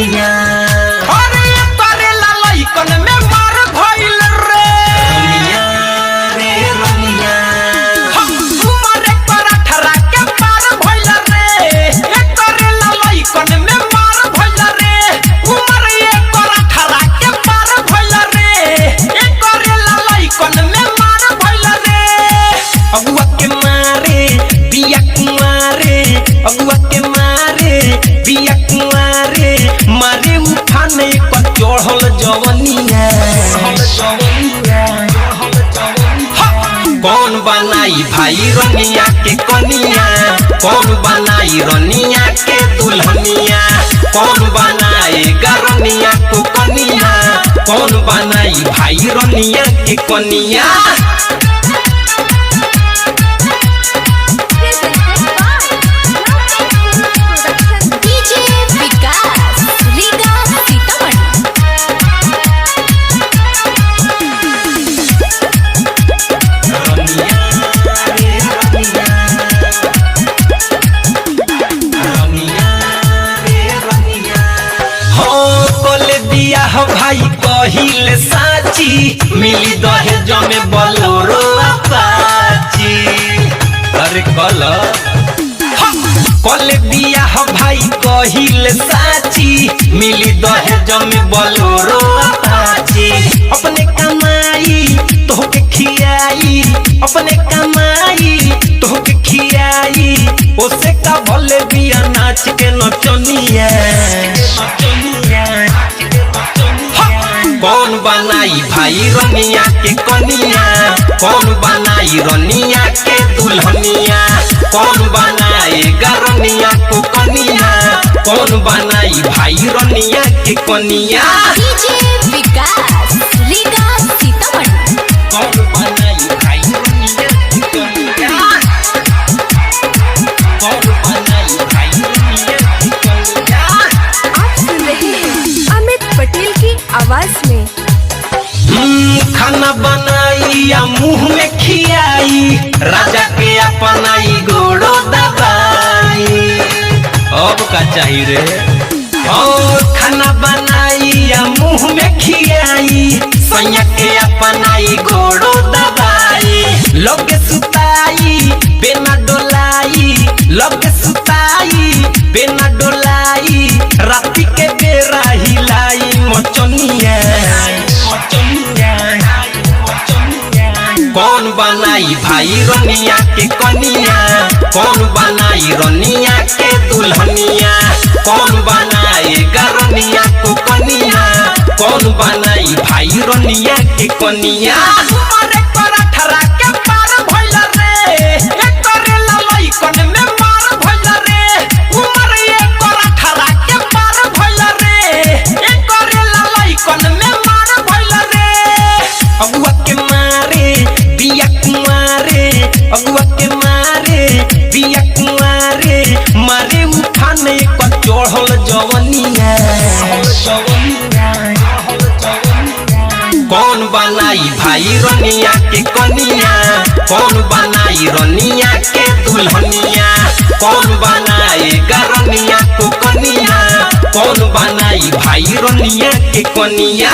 रनिया अरे तारे लालाई कन में मार भइल रे रनिया रे रनिया तुम्हारे पराठरा के पार भइल रे तारे लालाई कन में मार भइल रे तुम्हारे पराठरा के पार भइल रे तारे लालाई कन में मार भइल रे अगुआ के मारे बिया कुमारे अगुआ के मारे बिया कुमारे मारे उठाने को चढ़ल जवनिया कौन बनाई भाई रनिया के कनिया कौन बनाई रनिया के दुल्हनिया कौन बनाएगा रनिया को कनिया कौन बनाई भाई रनिया के कनिया भाई कहिले साची मिली दहेज में बोलेरो अपाची अरे कल बिया भाई कहिले साची मिली दहेज में बोलेरो अपाची अपने कमाई तोहके खियाई अपने कमाई तोहके खियाई ओसे का भले बिया नाच के नचनिया कौन बनाई भाई रनिया के कनिया कौन बनाई रनिया के दुल्हनिया कौन बनाएगा रनिया को कनिया कौन बनाई भाई रनिया के कनिया कौन बनाई भाई रनिया के कनिया कौन बनाई भाई रनिया के कनिया। आप सुन रहे हैं अमित पटेल की आवाज में। खाना बनाई या मुंह में खियाई राजा के अपनाई गोड़ो दबाई अब का चाहिए रे खाना बनाई या मुंह में खियाई सैया के अपनाई गोड़ो दबाई लोग सुताई बिना डोलाई लोग सुताई बिना डोलाई राती के बेरा हिलाई मचनिया कौन बनाई भाई रनिया के कनिया कौन बनाई रनिया के दुल्हनिया कौन बनाएगा रनिया को कनिया कौन बनाई भाई रनिया के कनिया तुम्हारे पराठरा के पार भइल रे तारे लालाई कन में मार भइल रे तुम्हारे पराठरा के पार भइल रे तारे लालाई कन में मार भइल रे अगुआ के मारे बिया कुमारे अगुआ के मारे बिया कुमारे मारे उठाने को चढ़ल जवनिया कौन बनाई भाई रनिया के कनिया कौन बनाई रनिया के दुल्हनिया कौन बनाएगा रनिया को कनिया कौन बनाई भाई रनिया के कनिया।